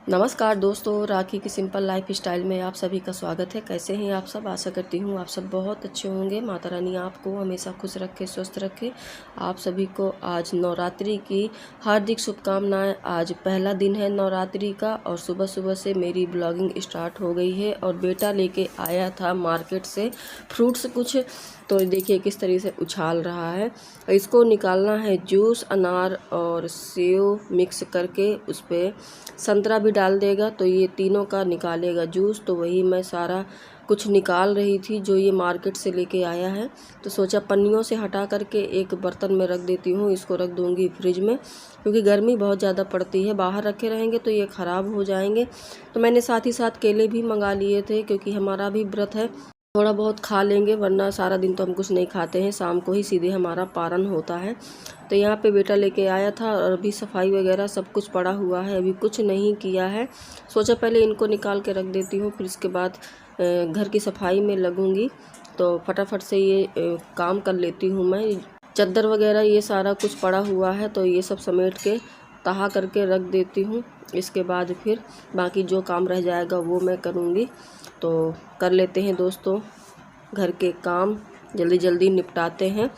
नमस्कार दोस्तों, राखी की सिंपल लाइफ स्टाइल में आप सभी का स्वागत है। कैसे हैं आप सब? आशा करती हूँ आप सब बहुत अच्छे होंगे। माता रानी आपको हमेशा खुश रखे, स्वस्थ रखे। आप सभी को आज नवरात्रि की हार्दिक शुभकामनाएं। आज पहला दिन है नवरात्रि का और सुबह सुबह से मेरी ब्लॉगिंग स्टार्ट हो गई है। और बेटा लेके आया था मार्केट से फ्रूट्स कुछ, तो देखिए किस तरीके से उछाल रहा है। इसको निकालना है जूस, अनार और सेव मिक्स करके, उस पर संतरा भी डाल देगा तो ये तीनों का निकालेगा जूस। तो वही मैं सारा कुछ निकाल रही थी जो ये मार्केट से लेके आया है। तो सोचा पन्नियों से हटा करके एक बर्तन में रख देती हूँ। इसको रख दूँगी फ्रिज में, क्योंकि गर्मी बहुत ज़्यादा पड़ती है। बाहर रखे रहेंगे तो ये ख़राब हो जाएंगे। तो मैंने साथ ही साथ केले भी मंगा लिए थे, क्योंकि हमारा भी व्रत है। थोड़ा बहुत खा लेंगे, वरना सारा दिन तो हम कुछ नहीं खाते हैं। शाम को ही सीधे हमारा पारण होता है। तो यहाँ पे बेटा लेके आया था और अभी सफाई वगैरह सब कुछ पड़ा हुआ है, अभी कुछ नहीं किया है। सोचा पहले इनको निकाल के रख देती हूँ, फिर इसके बाद घर की सफाई में लगूँगी। तो फटाफट से ये काम कर लेती हूँ मैं। चद्दर वगैरह ये सारा कुछ पड़ा हुआ है, तो ये सब समेट के तहा करके रख देती हूँ। इसके बाद फिर बाकी जो काम रह जाएगा वो मैं करूँगी। तो कर लेते हैं दोस्तों घर के काम, जल्दी जल्दी निपटाते हैं।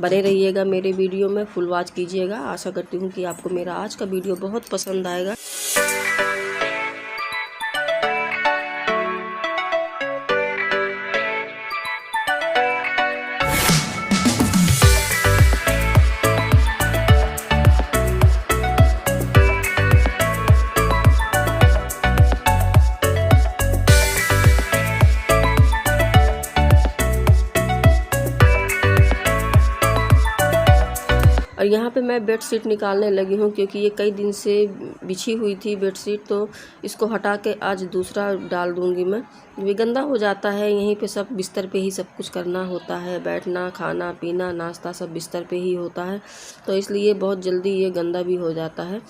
बने रहिएगा मेरे वीडियो में, फुल वॉच कीजिएगा। आशा करती हूँ कि आपको मेरा आज का वीडियो बहुत पसंद आएगा। और यहाँ पे मैं बेडशीट निकालने लगी हूँ, क्योंकि ये कई दिन से बिछी हुई थी बेडशीट। तो इसको हटा के आज दूसरा डाल दूँगी मैं। ये गंदा हो जाता है। यहीं पे सब बिस्तर पे ही सब कुछ करना होता है, बैठना, खाना पीना, नाश्ता सब बिस्तर पे ही होता है। तो इसलिए बहुत जल्दी ये गंदा भी हो जाता है।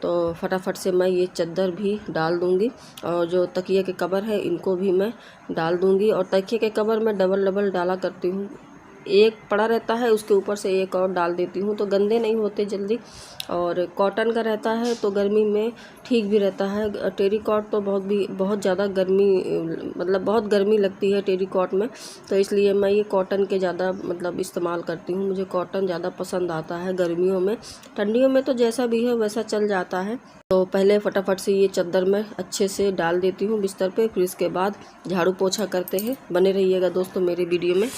तो फटाफट से मैं ये चद्दर भी डाल दूँगी, और जो तकिए के कवर है इनको भी मैं डाल दूँगी। और तकिए के कवर मैं डबल डबल डाला करती हूँ, एक पड़ा रहता है उसके ऊपर से एक और डाल देती हूँ, तो गंदे नहीं होते जल्दी। और कॉटन का रहता है तो गर्मी में ठीक भी रहता है। टेरिकॉट तो बहुत ज़्यादा गर्मी, मतलब बहुत गर्मी लगती है टेरिकॉट में। तो इसलिए मैं ये कॉटन के ज़्यादा इस्तेमाल करती हूँ। मुझे कॉटन ज़्यादा पसंद आता है गर्मियों में। ठंडियों में तो जैसा भी है वैसा चल जाता है। तो पहले फटाफट से ये चद्दर में अच्छे से डाल देती हूँ बिस्तर पे, फिर इसके बाद झाड़ू पोछा करते हैं। बने रहिएगा दोस्तों मेरे वीडियो में।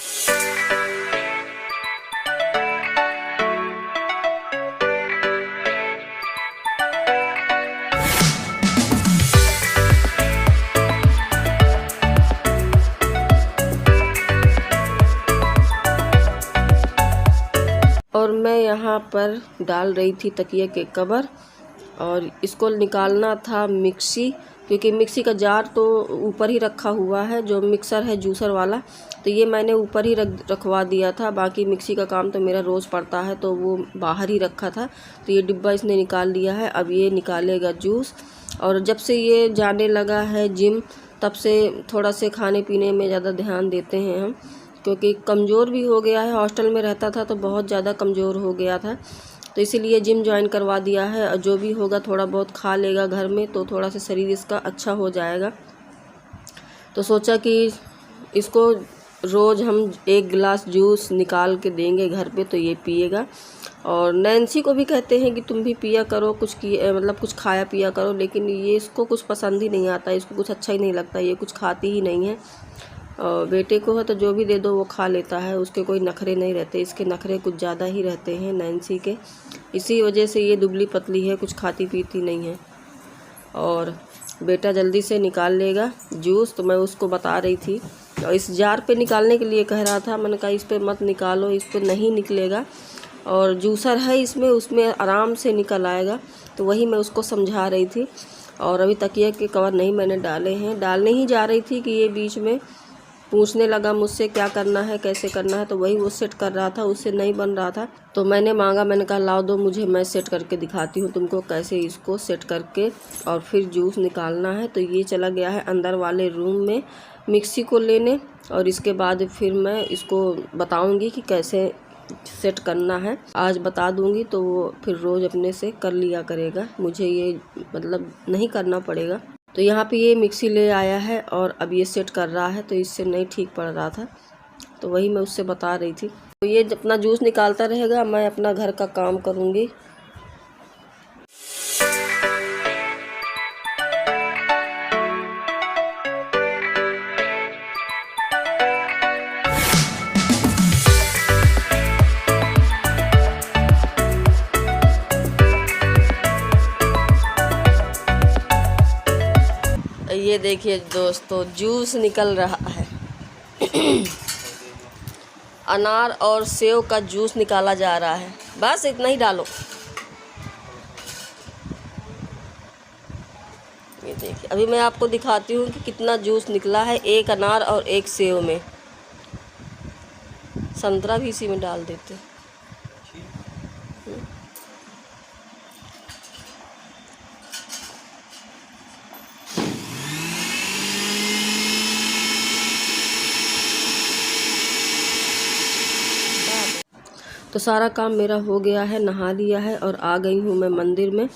और मैं यहाँ पर डाल रही थी तकिए के कवर, और इसको निकालना था मिक्सी, क्योंकि मिक्सी का जार तो ऊपर ही रखा हुआ है, जो मिक्सर है जूसर वाला। तो ये मैंने ऊपर ही रखवा दिया था। बाकी मिक्सी का काम तो मेरा रोज़ पड़ता है, तो वो बाहर ही रखा था। तो ये डिब्बा इसने निकाल लिया है। अब ये निकालेगा जूस। और जब से ये जाने लगा है जिम, तब से थोड़ा से खाने पीने में ज़्यादा ध्यान देते हैं हम, क्योंकि कमज़ोर भी हो गया है। हॉस्टल में रहता था तो बहुत ज़्यादा कमज़ोर हो गया था, तो इसीलिए जिम ज्वाइन करवा दिया है। और जो भी होगा थोड़ा बहुत खा लेगा घर में, तो थोड़ा सा शरीर इसका अच्छा हो जाएगा। तो सोचा कि इसको रोज़ हम एक गिलास जूस निकाल के देंगे घर पे, तो ये पिएगा। और नैन्सी को भी कहते हैं कि तुम भी पिया करो, कुछ कुछ खाया पिया करो, लेकिन ये इसको कुछ पसंद ही नहीं आता, इसको कुछ अच्छा ही नहीं लगता, ये कुछ खाती ही नहीं है। और बेटे को है तो जो भी दे दो वो खा लेता है, उसके कोई नखरे नहीं रहते। इसके नखरे कुछ ज़्यादा ही रहते हैं नैन्सी के, इसी वजह से ये दुबली पतली है, कुछ खाती पीती नहीं है। और बेटा जल्दी से निकाल लेगा जूस, तो मैं उसको बता रही थी। और इस जार पे निकालने के लिए कह रहा था, मैंने कहा इस पे मत निकालो, इस पे नहीं निकलेगा। और जूसर है इसमें, उसमें आराम से निकल आएगा। तो वही मैं उसको समझा रही थी। और अभी तकिए के कवर नहीं मैंने डाले हैं, डालने ही जा रही थी कि ये बीच में पूछने लगा मुझसे क्या करना है, कैसे करना है। तो वही वो सेट कर रहा था, उससे नहीं बन रहा था। तो मैंने मांगा, मैंने कहा लाओ दो मुझे, मैं सेट करके दिखाती हूँ तुमको कैसे इसको सेट करके और फिर जूस निकालना है। तो ये चला गया है अंदर वाले रूम में मिक्सी को लेने, और इसके बाद फिर मैं इसको बताऊँगी कि कैसे सेट करना है। आज बता दूंगी तो वो फिर रोज़ अपने से कर लिया करेगा, मुझे ये मतलब नहीं करना पड़ेगा। तो यहाँ पे ये मिक्सी ले आया है और अब ये सेट कर रहा है, तो इससे नहीं ठीक पड़ रहा था, तो वही मैं उससे बता रही थी। तो ये अपना जूस निकालता रहेगा, मैं अपना घर का काम करूँगी। ये देखिए दोस्तों, जूस निकल रहा है। अनार और सेव का जूस निकाला जा रहा है। बस इतना ही डालो। ये देखिए, अभी मैं आपको दिखाती हूँ कि कितना जूस निकला है एक अनार और एक सेव में। संतरा भी इसी में डाल देते। तो सारा काम मेरा हो गया है, नहा लिया है और आ गई हूँ मैं मंदिर में।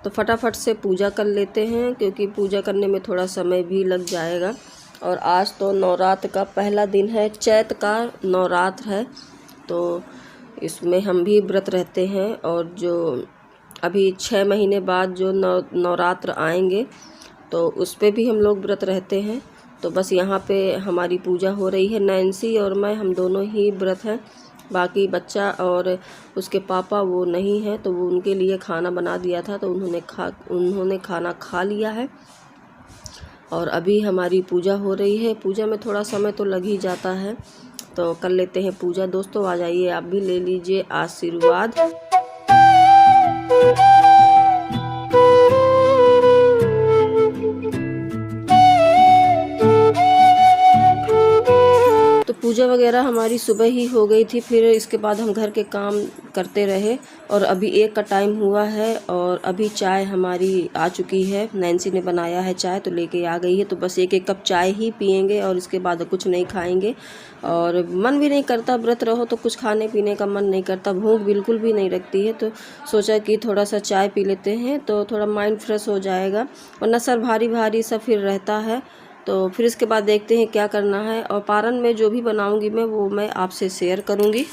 तो फटाफट से पूजा कर लेते हैं, क्योंकि पूजा करने में थोड़ा समय भी लग जाएगा। और आज तो नवरात्र का पहला दिन है, चैत का नवरात्र है, तो इसमें हम भी व्रत रहते हैं। और जो अभी 6 महीने बाद जो नवरात्र आएंगे तो उस पर भी हम लोग व्रत रहते हैं। तो बस यहाँ पे हमारी पूजा हो रही है। नैन्सी और मैं, हम दोनों ही व्रत हैं। बाकी बच्चा और उसके पापा वो नहीं है, तो वो उनके लिए खाना बना दिया था, तो उन्होंने खाना खा लिया है। और अभी हमारी पूजा हो रही है। पूजा में थोड़ा समय तो लग ही जाता है, तो कर लेते हैं पूजा। दोस्तों आ जाइए, आप भी ले लीजिए आशीर्वाद। पूजा वगैरह हमारी सुबह ही हो गई थी। फिर इसके बाद हम घर के काम करते रहे और अभी 1 का टाइम हुआ है और अभी चाय हमारी आ चुकी है। नैन्सी ने बनाया है चाय, तो लेके आ गई है। तो बस 1 कप चाय ही पियेंगे और इसके बाद कुछ नहीं खाएंगे। और मन भी नहीं करता, व्रत रहो तो कुछ खाने पीने का मन नहीं करता, भूख बिल्कुल भी नहीं लगती है। तो सोचा कि थोड़ा सा चाय पी लेते हैं तो थोड़ा माइंड फ्रेश हो जाएगा, वरना सर भारी भारी सा फिर रहता है। तो फिर इसके बाद देखते हैं क्या करना है। और पारन में जो भी बनाऊंगी मैं, वो मैं आपसे शेयर करूंगी।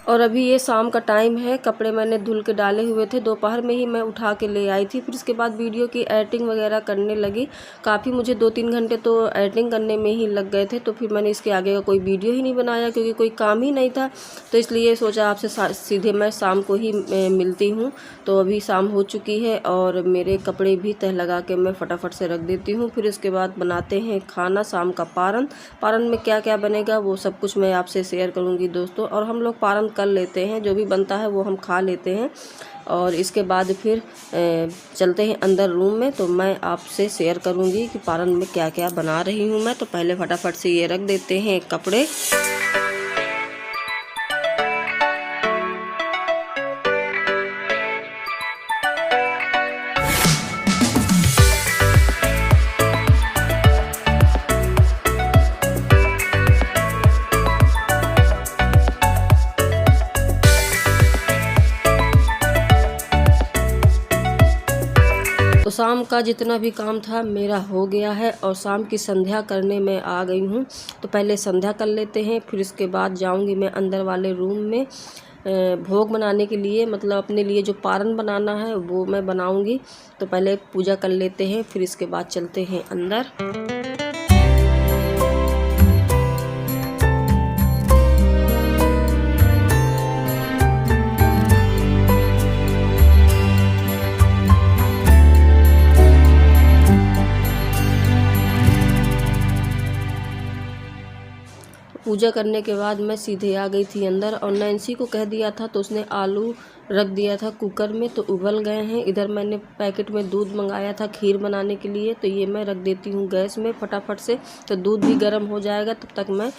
और अभी ये शाम का टाइम है। कपड़े मैंने धुल के डाले हुए थे, दोपहर में ही मैं उठा के ले आई थी। फिर इसके बाद वीडियो की एडिटिंग वगैरह करने लगी। काफ़ी मुझे 2-3 घंटे तो एडिटिंग करने में ही लग गए थे। तो फिर मैंने इसके आगे का कोई वीडियो ही नहीं बनाया, क्योंकि कोई काम ही नहीं था। तो इसलिए सोचा आपसे सीधे मैं शाम को ही मिलती हूँ। तो अभी शाम हो चुकी है और मेरे कपड़े भी तह लगा के मैं फटाफट से रख देती हूँ। फिर इसके बाद बनाते हैं खाना, शाम का पारन में क्या क्या बनेगा वो सब कुछ मैं आपसे शेयर करूँगी दोस्तों। और हम लोग पारन कर लेते हैं, जो भी बनता है वो हम खा लेते हैं। और इसके बाद फिर चलते हैं अंदर रूम में, तो मैं आपसे शेयर करूंगी कि पारन में क्या क्या बना रही हूं मैं। तो पहले फटाफट से ये रख देते हैं कपड़े। तो शाम का जितना भी काम था मेरा हो गया है और शाम की संध्या करने में आ गई हूँ। तो पहले संध्या कर लेते हैं, फिर इसके बाद जाऊँगी मैं अंदर वाले रूम में भोग बनाने के लिए, मतलब अपने लिए जो पारन बनाना है वो मैं बनाऊँगी। तो पहले पूजा कर लेते हैं, फिर इसके बाद चलते हैं अंदर। पूजा करने के बाद मैं सीधे आ गई थी अंदर और नैन्सी को कह दिया था, तो उसने आलू रख दिया था कुकर में तो उबल गए हैं। इधर मैंने पैकेट में दूध मंगाया था खीर बनाने के लिए, तो ये मैं रख देती हूँ गैस में फटाफट से, तो दूध भी गर्म हो जाएगा। तब तक मैं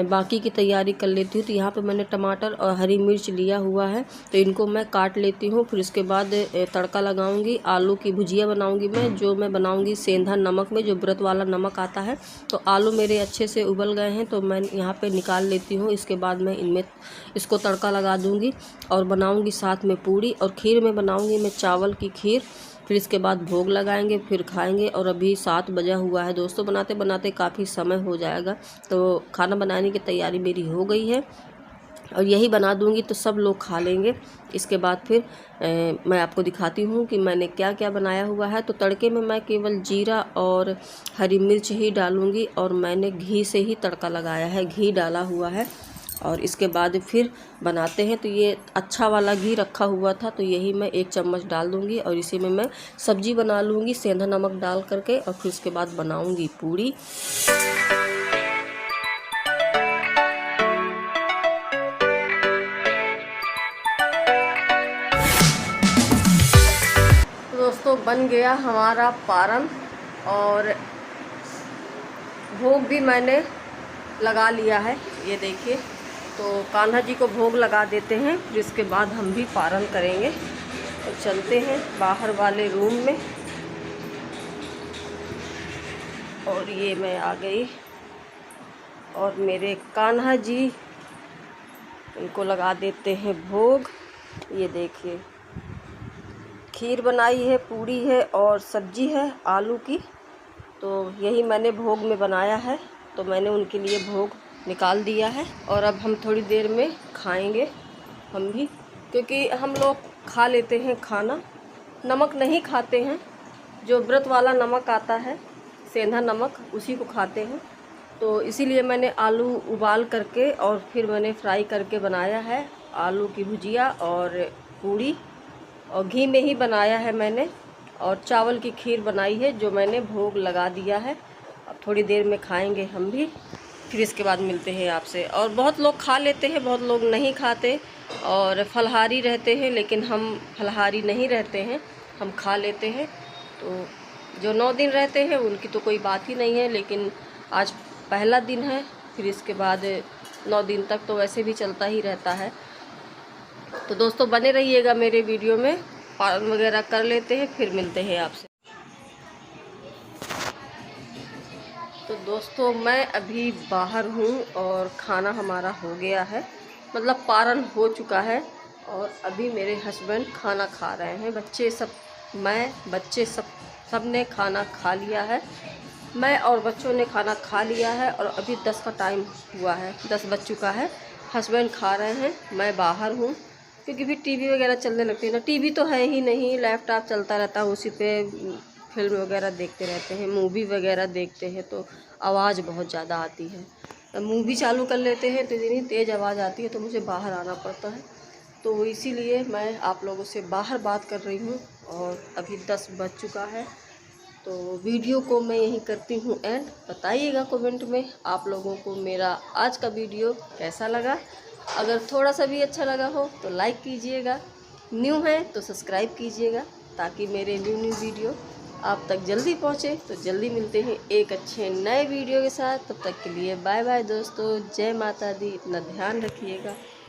बाकी की तैयारी कर लेती हूँ। तो यहाँ पे मैंने टमाटर और हरी मिर्च लिया हुआ है, तो इनको मैं काट लेती हूँ। फिर इसके बाद तड़का लगाऊंगी। आलू की भुजिया बनाऊंगी मैं, जो मैं बनाऊंगी सेंधा नमक में, जो व्रत वाला नमक आता है। तो आलू मेरे अच्छे से उबल गए हैं, तो मैं यहाँ पे निकाल लेती हूँ। इसके बाद मैं इनमें इसको तड़का लगा दूँगी और बनाऊँगी साथ में पूड़ी। और खीर में बनाऊँगी मैं चावल की खीर। फिर इसके बाद भोग लगाएंगे, फिर खाएंगे। और अभी 7 बजा हुआ है दोस्तों, बनाते बनाते काफ़ी समय हो जाएगा। तो खाना बनाने की तैयारी मेरी हो गई है और यही बना दूंगी तो सब लोग खा लेंगे। इसके बाद फिर मैं आपको दिखाती हूँ कि मैंने क्या क्या बनाया हुआ है। तो तड़के में मैं केवल जीरा और हरी मिर्च ही डालूँगी और मैंने घी से ही तड़का लगाया है, घी डाला हुआ है। और इसके बाद फिर बनाते हैं। तो ये अच्छा वाला घी रखा हुआ था, तो यही मैं 1 चम्मच डाल दूँगी और इसी में मैं सब्जी बना लूँगी सेंधा नमक डाल करके। और फिर उसके बाद बनाऊँगी पूड़ी। दोस्तों बन गया हमारा पारन और भोग भी मैंने लगा लिया है, ये देखिए। तो कान्हा जी को भोग लगा देते हैं, फिर इसके बाद हम भी पारन करेंगे। तो चलते हैं बाहर वाले रूम में। और ये मैं आ गई और मेरे कान्हा जी, इनको लगा देते हैं भोग। ये देखिए खीर बनाई है, पूड़ी है और सब्जी है आलू की। तो यही मैंने भोग में बनाया है, तो मैंने उनके लिए भोग निकाल दिया है। और अब हम थोड़ी देर में खाएंगे हम भी, क्योंकि हम लोग खा लेते हैं खाना, नमक नहीं खाते हैं। जो व्रत वाला नमक आता है सेंधा नमक, उसी को खाते हैं। तो इसीलिए मैंने आलू उबाल करके और फिर मैंने फ्राई करके बनाया है आलू की भुजिया और पूड़ी, और घी में ही बनाया है मैंने। और चावल की खीर बनाई है, जो मैंने भोग लगा दिया है। अब थोड़ी देर में खाएंगे हम भी, फिर इसके बाद मिलते हैं आपसे। और बहुत लोग खा लेते हैं, बहुत लोग नहीं खाते और फलाहारी रहते हैं, लेकिन हम फलाहारी नहीं रहते हैं, हम खा लेते हैं। तो जो 9 दिन रहते हैं उनकी तो कोई बात ही नहीं है, लेकिन आज पहला दिन है, फिर इसके बाद 9 दिन तक तो वैसे भी चलता ही रहता है। तो दोस्तों बने रहिएगा मेरे वीडियो में, पालन वगैरह कर लेते हैं, फिर मिलते हैं आपसे। तो दोस्तों मैं अभी बाहर हूँ और खाना हमारा हो गया है, मतलब पारण हो चुका है। और अभी मेरे हस्बैंड खाना खा रहे हैं, बच्चे सब, बच्चे सब ने खाना खा लिया है। मैं और बच्चों ने खाना खा लिया है और अभी 10 का टाइम हुआ है, 10 बज चुका है। हस्बैंड खा रहे हैं, मैं बाहर हूँ, क्योंकि भी टीवी वगैरह चलने लगती है ना। टीवी तो है ही नहीं, लैपटॉप चलता रहता है, उसी पे फिल्म वगैरह देखते रहते हैं, मूवी वगैरह देखते हैं, तो आवाज़ बहुत ज़्यादा आती है। मूवी चालू कर लेते हैं तो इतनी तेज़ आवाज़ आती है, तो मुझे बाहर आना पड़ता है। तो इसीलिए मैं आप लोगों से बाहर बात कर रही हूँ और अभी 10 बज चुका है। तो वीडियो को मैं यहीं करती हूँ एंड। बताइएगा कमेंट में आप लोगों को मेरा आज का वीडियो कैसा लगा। अगर थोड़ा सा भी अच्छा लगा हो तो लाइक कीजिएगा, न्यू है तो सब्सक्राइब कीजिएगा, ताकि मेरे न्यू वीडियो आप तक जल्दी पहुँचे। तो जल्दी मिलते हैं एक अच्छे नए वीडियो के साथ, तब तक के लिए बाय बाय दोस्तों, जय माता दी, इतना ध्यान रखिएगा।